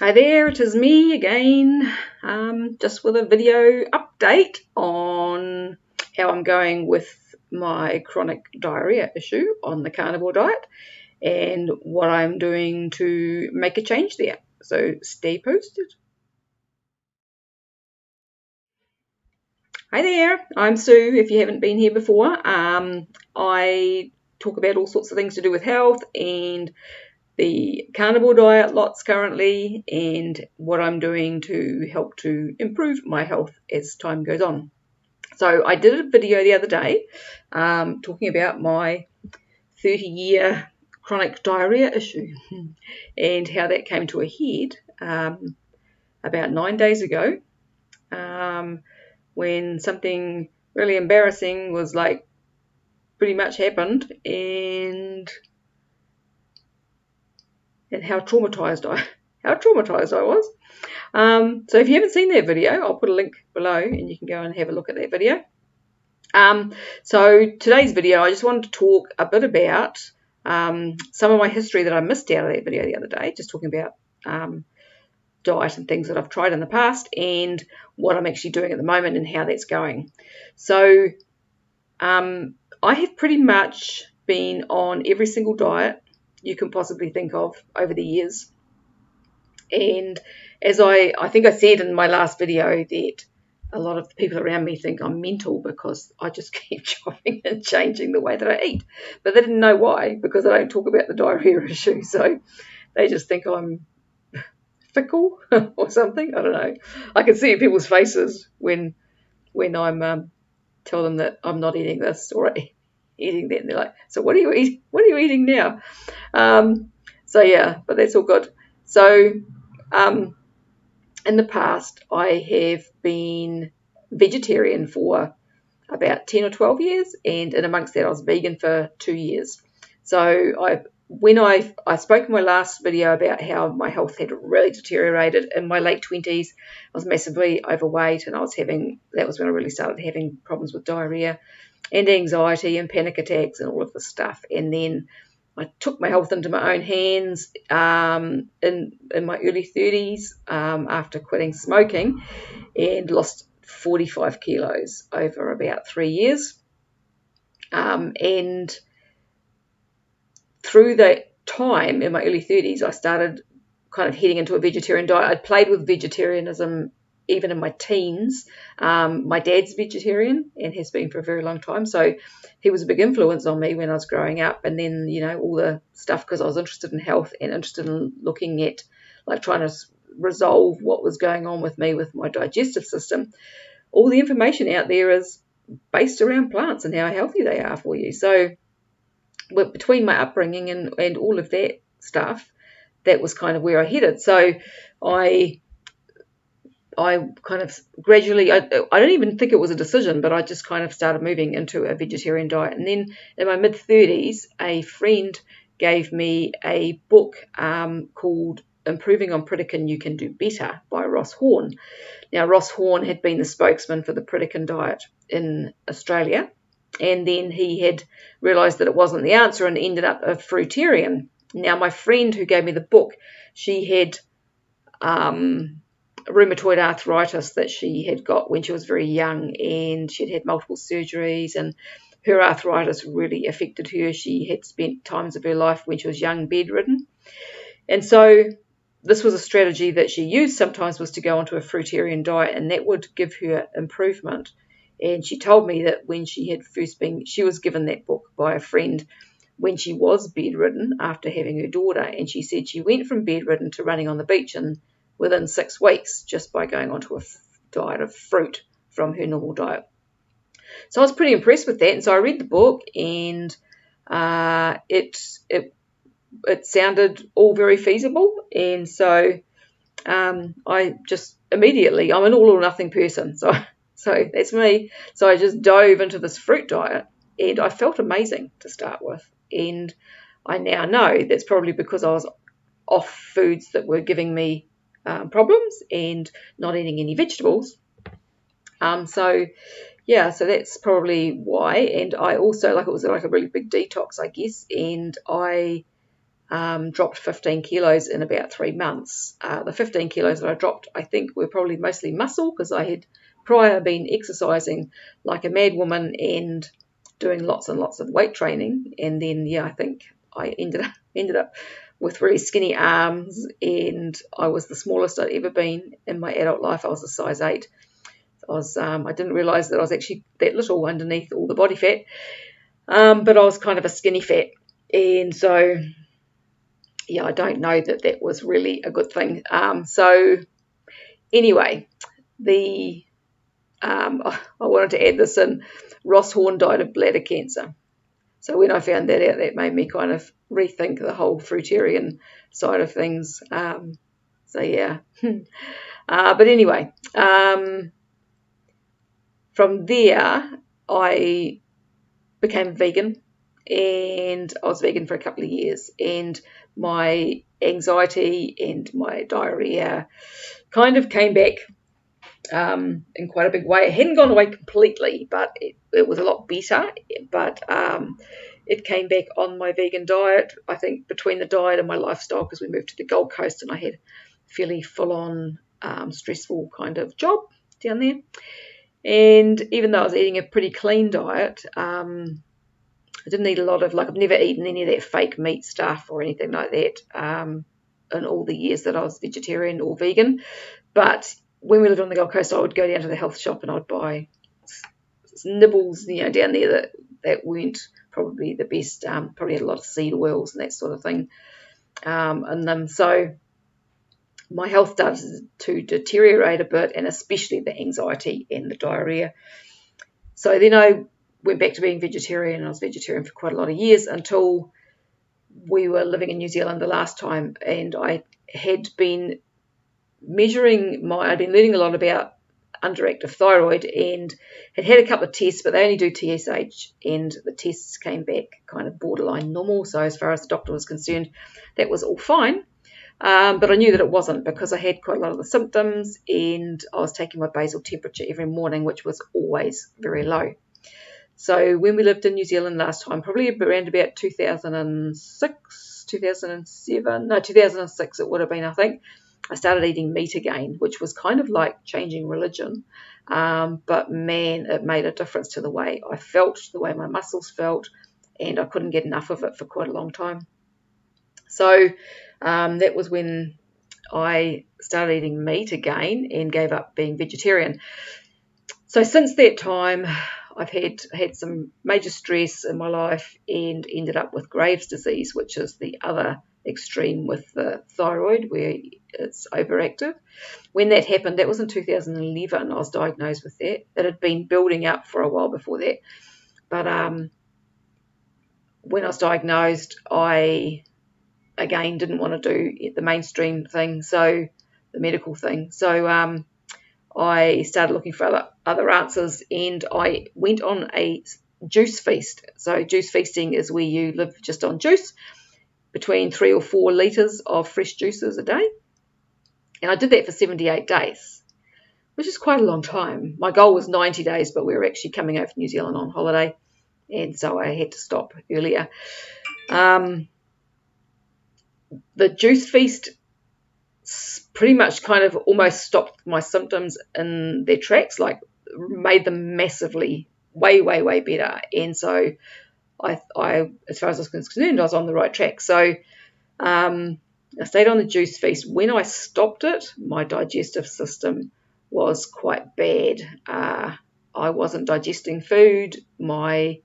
Hi there, it is me again, just with a video update on how I'm going with my chronic diarrhea issue on the carnivore diet and what I'm doing to make a change there. So stay posted. Hi there, I'm Sue, if you haven't been here before. I talk about all sorts of things to do with health and the carnivore diet lots currently and what I'm doing to help to improve my health as time goes on. So I did a video the other day talking about my 30-year chronic diarrhea issue and how that came to a head about 9 days ago when something really embarrassing was like pretty much happened, and how traumatized I was. So if you haven't seen that video, I'll put a link below and you can go and have a look at that video. So today's video, I just wanted to talk a bit about some of my history that I missed out of that video the other day, just talking about diet and things that I've tried in the past and what I'm actually doing at the moment and how that's going. So I have pretty much been on every single diet you can possibly think of over the years. And as I think I said in my last video that a lot of the people around me think I'm mental because I just keep chopping and changing the way that I eat. But they didn't know why, because I don't talk about the diarrhea issue. So they just think I'm fickle or something. I don't know. I can see people's faces when I'm tell them that I'm not eating this or eating that, and they're like, so what are you eating? What are you eating now? So yeah, but that's all good. So in the past, I have been vegetarian for about 10 or 12 years, and in amongst that, I was vegan for 2 years. So when I spoke in my last video about how my health had really deteriorated in my late 20s, I was massively overweight, and that was when I really started having problems with diarrhea and anxiety and panic attacks and all of this stuff. And then I took my health into my own hands in my early 30s after quitting smoking, and lost 45 kilos over about 3 years. And through that time in my early 30s, I started kind of heading into a vegetarian diet. I'd played with vegetarianism even in my teens. My dad's vegetarian and has been for a very long time, so he was a big influence on me when I was growing up. And then, all the stuff, because I was interested in health and interested in looking at, like, trying to resolve what was going on with me with my digestive system. All the information out there is based around plants and how healthy they are for you. So between my upbringing and all of that stuff, that was kind of where I headed. So I kind of gradually, I don't even think it was a decision, but I just kind of started moving into a vegetarian diet. And then in my mid-30s, a friend gave me a book called Improving on Pritikin You Can Do Better by Ross Horn. Now, Ross Horn had been the spokesman for the Pritikin diet in Australia, and then he had realised that it wasn't the answer and ended up a fruitarian. Now, my friend who gave me the book, she had rheumatoid arthritis that she had got when she was very young, and she'd had multiple surgeries, and her arthritis really affected her. She had spent times of her life when she was young bedridden. And so this was a strategy that she used sometimes, was to go onto a fruitarian diet, and that would give her improvement. And she told me that when she was given that book by a friend when she was bedridden after having her daughter, and she said she went from bedridden to running on the beach within 6 weeks just by going onto a diet of fruit from her normal diet. So I was pretty impressed with that, and so I read the book, and it sounded all very feasible. And so I just immediately, I'm an all or nothing person, so that's me. So I just dove into this fruit diet, and I felt amazing to start with. And I now know that's probably because I was off foods that were giving me problems and not eating any vegetables. So that's probably why. And I also, it was like a really big detox, I guess. And I dropped 15 kilos in about 3 months. The 15 kilos that I dropped, I think, were probably mostly muscle, because I had prior been exercising like a mad woman and doing lots and lots of weight training. And then, yeah, I think I ended up with really skinny arms, and I was the smallest I'd ever been in my adult life. I was a size 8. I didn't realise that I was actually that little underneath all the body fat, but I was kind of a skinny fat. And so, yeah, I don't know that was really a good thing. So anyway, I wanted to add this in. Ross Horn died of bladder cancer. So when I found that out, that made me kind of rethink the whole fruitarian side of things. So yeah. But anyway, from there, I became vegan, and I was vegan for a couple of years, and my anxiety and my diarrhea kind of came back in quite a big way. It hadn't gone away completely, but it was a lot better. But it came back on my vegan diet, I think, between the diet and my lifestyle, because we moved to the Gold Coast and I had a fairly full-on stressful kind of job down there. And even though I was eating a pretty clean diet, I didn't eat a lot of, I've never eaten any of that fake meat stuff or anything like that in all the years that I was vegetarian or vegan. But when we lived on the Gold Coast, I would go down to the health shop and I'd buy nibbles, down there that weren't probably the best. Probably had a lot of seed oils and that sort of thing in them. So my health started to deteriorate a bit, and especially the anxiety and the diarrhea. So then I went back to being vegetarian, and I was vegetarian for quite a lot of years until we were living in New Zealand the last time, and I had been I'd been learning a lot about underactive thyroid, and had a couple of tests, but they only do TSH, and the tests came back kind of borderline normal. So as far as the doctor was concerned, that was all fine. But I knew that it wasn't, because I had quite a lot of the symptoms, and I was taking my basal temperature every morning, which was always very low. So when we lived in New Zealand last time, probably around about 2006 it would have been, I think, I started eating meat again, which was kind of like changing religion. But man, it made a difference to the way I felt, the way my muscles felt, and I couldn't get enough of it for quite a long time. So that was when I started eating meat again and gave up being vegetarian. So since that time, I've had some major stress in my life and ended up with Graves' disease, which is the other extreme with the thyroid, where it's overactive. When that happened, that was in 2011. I was diagnosed with that. It had been building up for a while before that. But when I was diagnosed, I, again, didn't want to do the mainstream thing, so the medical thing. So I started looking for other answers, and I went on a juice feast. So juice feasting is where you live just on juice, between 3 or 4 litres of fresh juices a day. And I did that for 78 days, which is quite a long time. My goal was 90 days, but we were actually coming over to New Zealand on holiday, and so I had to stop earlier. The juice feast pretty much kind of almost stopped my symptoms in their tracks, made them massively, way better. And so I, as far as I was concerned, I was on the right track. So I stayed on the juice feast. When I stopped it, my digestive system was quite bad. I wasn't digesting food. My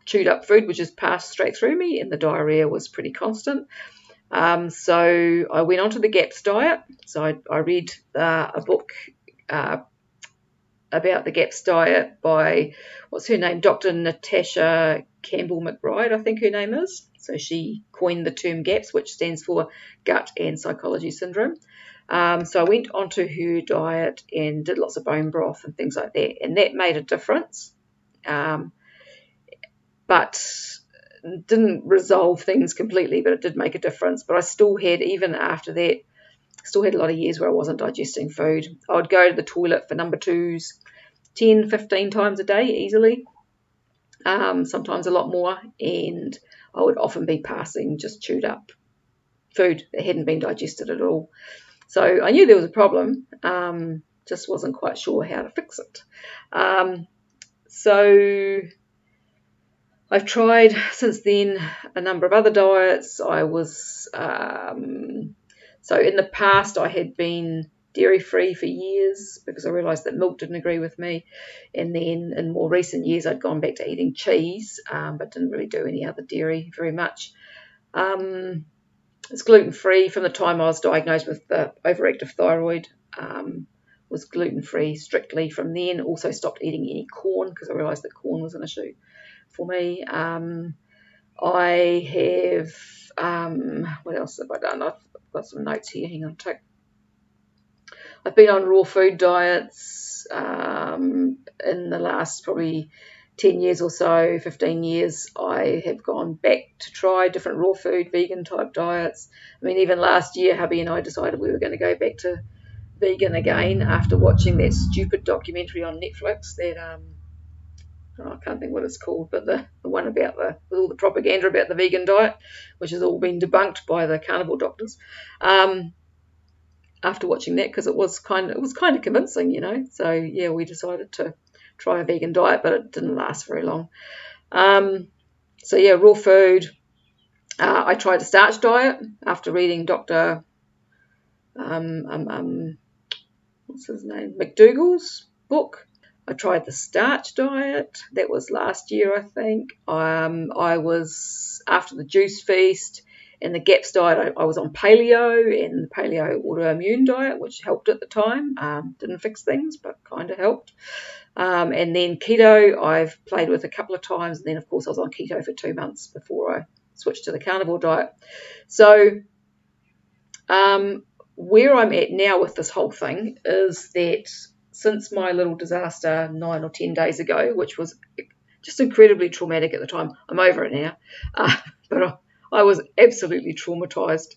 chewed up food would just pass straight through me, and the diarrhea was pretty constant. So I went on to the GAPS diet. So I read a book about the GAPS diet by, what's her name, Dr. Natasha Campbell McBride, I think her name is. So she coined the term GAPS, which stands for Gut and Psychology Syndrome. So I went onto her diet and did lots of bone broth and things like that, and that made a difference, but didn't resolve things completely, but it did make a difference. But I still had, even after that, still had a lot of years where I wasn't digesting food. I would go to the toilet for number twos 10, 15 times a day easily. sometimes a lot more, and I would often be passing just chewed up food that hadn't been digested at all. So I knew there was a problem, just wasn't quite sure how to fix it. So I've tried since then a number of other diets. I was, so in the past I had been dairy free for years because I realised that milk didn't agree with me, and then in more recent years I'd gone back to eating cheese, but didn't really do any other dairy very much. It's gluten free from the time I was diagnosed with the overactive thyroid. Was gluten free strictly from then. Also stopped eating any corn because I realised that corn was an issue for me. I have, what else have I done? I've got some notes here. Hang on a tick. I've been on raw food diets in the last probably 10 years or so, 15 years. I have gone back to try different raw food, vegan type diets. I mean, even last year, hubby and I decided we were going to go back to vegan again after watching that stupid documentary on Netflix that, I can't think what it's called, but the one about all the propaganda about the vegan diet, which has all been debunked by the carnivore doctors. After watching that, because it was kind of convincing, you know. So yeah, we decided to try a vegan diet, but it didn't last very long. So yeah, raw food. I tried a starch diet after reading Dr. What's his name, McDougall's book. I tried the starch diet. That was last year, I think. I was after the juice feast and the GAPS diet. I was on paleo and the paleo autoimmune diet, which helped at the time. Didn't fix things, but kind of helped. And then keto, I've played with a couple of times. And then, of course, I was on keto for 2 months before I switched to the carnivore diet. So where I'm at now with this whole thing is that since my little disaster 9 or 10 days ago, which was just incredibly traumatic at the time, I'm over it now, but I was absolutely traumatized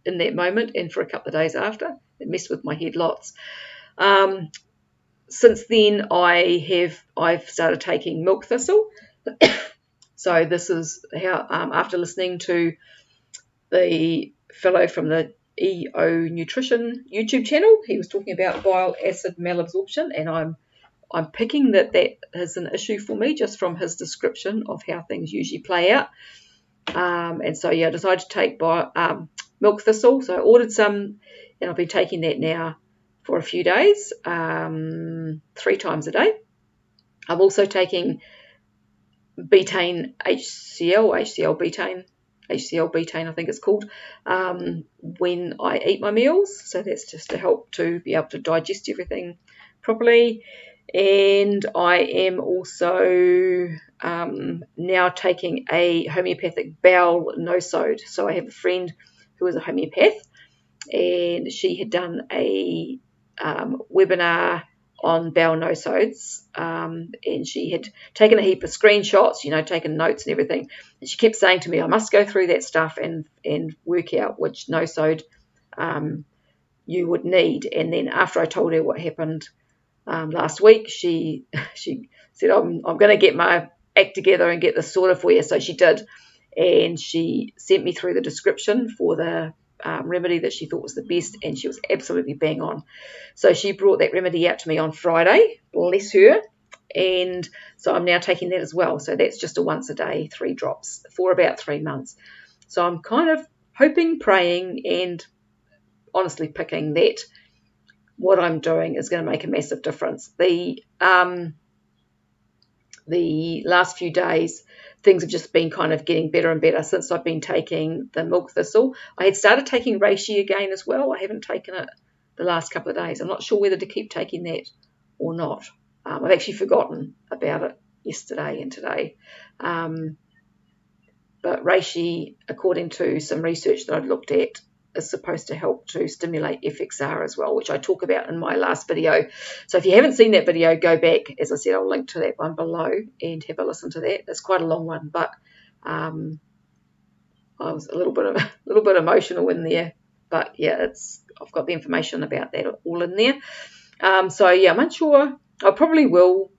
in that moment and for a couple of days after. It messed with my head lots. Since then, I've started taking milk thistle. So this is how, after listening to the fellow from the EO Nutrition YouTube channel, he was talking about bile acid malabsorption, and I'm picking that is an issue for me just from his description of how things usually play out. And so yeah, I decided to take milk thistle. So I ordered some, and I've been taking that now for a few days, 3 times a day. I'm also taking betaine HCl betaine, I think it's called, when I eat my meals. So that's just to help to be able to digest everything properly. And I am also now taking a homeopathic bowel nosode. So I have a friend who is a homeopath, and she had done a webinar on bowel nosodes, and she had taken a heap of screenshots, you know, taken notes and everything, and she kept saying to me, I must go through that stuff and work out which nosode you would need. And then after I told her what happened last week, she said, I'm going to get my act together and get this sorted for you. So she did, and she sent me through the description for the remedy that she thought was the best, and she was absolutely bang on. So she brought that remedy out to me on Friday, bless her, and so I'm now taking that as well. So that's just a once a day 3 drops for about 3 months. So I'm kind of hoping, praying, and honestly picking that what I'm doing is going to make a massive difference. The last few days, things have just been kind of getting better and better since I've been taking the milk thistle. I had started taking reishi again as well. I haven't taken it the last couple of days. I'm not sure whether to keep taking that or not. I've actually forgotten about it yesterday and today. But reishi, according to some research that I've looked at, is supposed to help to stimulate FXR as well, which I talk about in my last video. So if you haven't seen that video, go back. As I said, I'll link to that one below and have a listen to that. It's quite a long one, but I was a little bit emotional in there. But yeah, I've got the information about that all in there. So yeah, I'm unsure. I probably will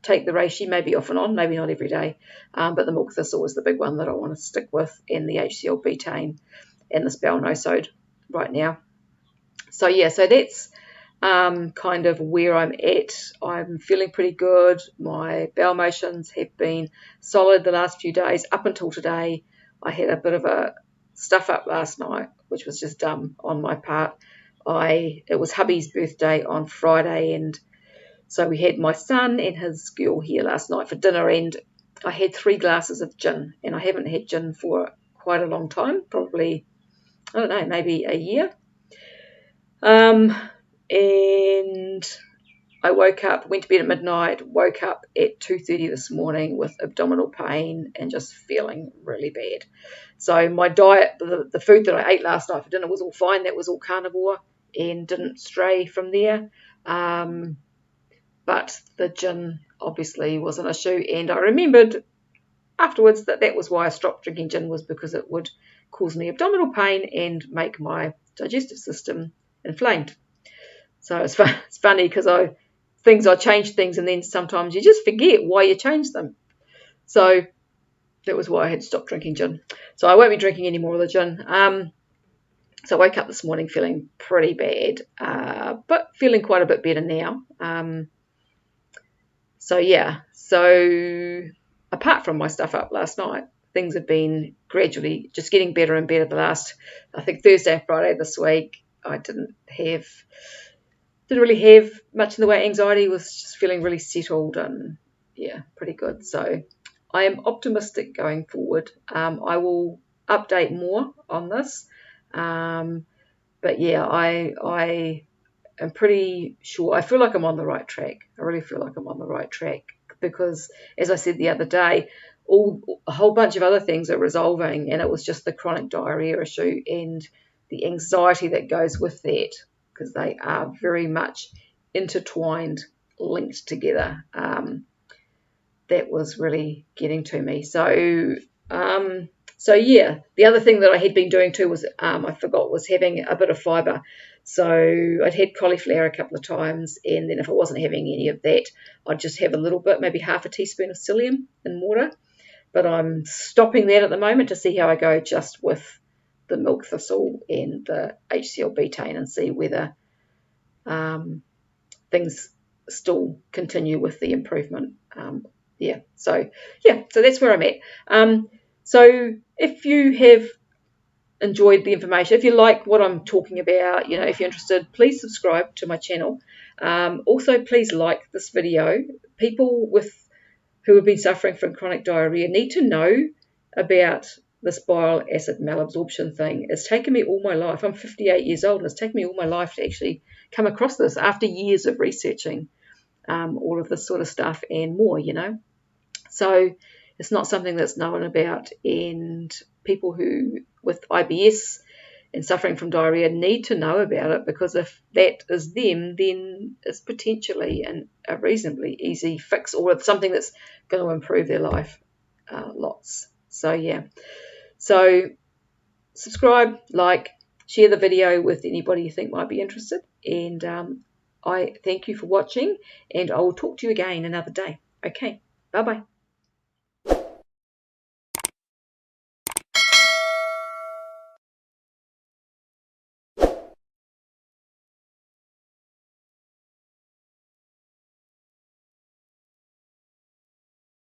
take the reishi, maybe off and on, maybe not every day, but the milk thistle is the big one that I want to stick with, and the HCl betaine and this bowel nosode right now. So yeah, so that's kind of where I'm at. I'm feeling pretty good. My bowel motions have been solid the last few days up until today. I had a bit of a stuff up last night, which was just dumb on my part. It was hubby's birthday on Friday, and so we had my son and his girl here last night for dinner, and I had 3 glasses of gin, and I haven't had gin for quite a long time, probably, I don't know, maybe a year. And I woke up, went to bed at midnight, woke up at 2:30 this morning with abdominal pain and just feeling really bad. So my diet, the food that I ate last night for dinner was all fine. That was all carnivore and didn't stray from there. But the gin obviously was an issue, and I remembered afterwards that was why I stopped drinking gin, was because it would cause me abdominal pain and make my digestive system inflamed. So it's funny because I change things, and then sometimes you just forget why you changed them. So that was why I had stopped drinking gin. So I won't be drinking any more of the gin. So I woke up this morning feeling pretty bad, but feeling quite a bit better now. So yeah, so apart from my stuff up last night, things have been gradually just getting better and better the last, I think, Thursday and Friday this week. I didn't really have much in the way of anxiety, was just feeling really settled and yeah, pretty good. So I am optimistic going forward. I will update more on this. But yeah, I am pretty sure. I feel like I'm on the right track. I really feel like I'm on the right track because, as I said the other day, a whole bunch of other things are resolving, and it was just the chronic diarrhea issue and the anxiety that goes with that, because they are very much intertwined, linked together. That was really getting to me. So yeah, the other thing that I had been doing too was, I forgot, was having a bit of fibre. So I'd had cauliflower a couple of times, and then if I wasn't having any of that, I'd just have a little bit, maybe half a teaspoon of psyllium in water. But I'm stopping that at the moment to see how I go just with the milk thistle and the HCl betaine, and see whether things still continue with the improvement. So that's where I'm at. So if you have enjoyed the information, if you like what I'm talking about, if you're interested, please subscribe to my channel. Also, please like this video. People who have been suffering from chronic diarrhea need to know about this bile acid malabsorption thing. It's taken me all my life. I'm 58 years old, and it's taken me all my life to actually come across this after years of researching all of this sort of stuff and more, So it's not something that's known about, and people who with IBS and suffering from diarrhea need to know about it, because if that is them, then it's potentially a reasonably easy fix, or something that's going to improve their life lots. So yeah, so subscribe, like, share the video with anybody you think might be interested, and I thank you for watching, and I will talk to you again another day. Okay, bye-bye.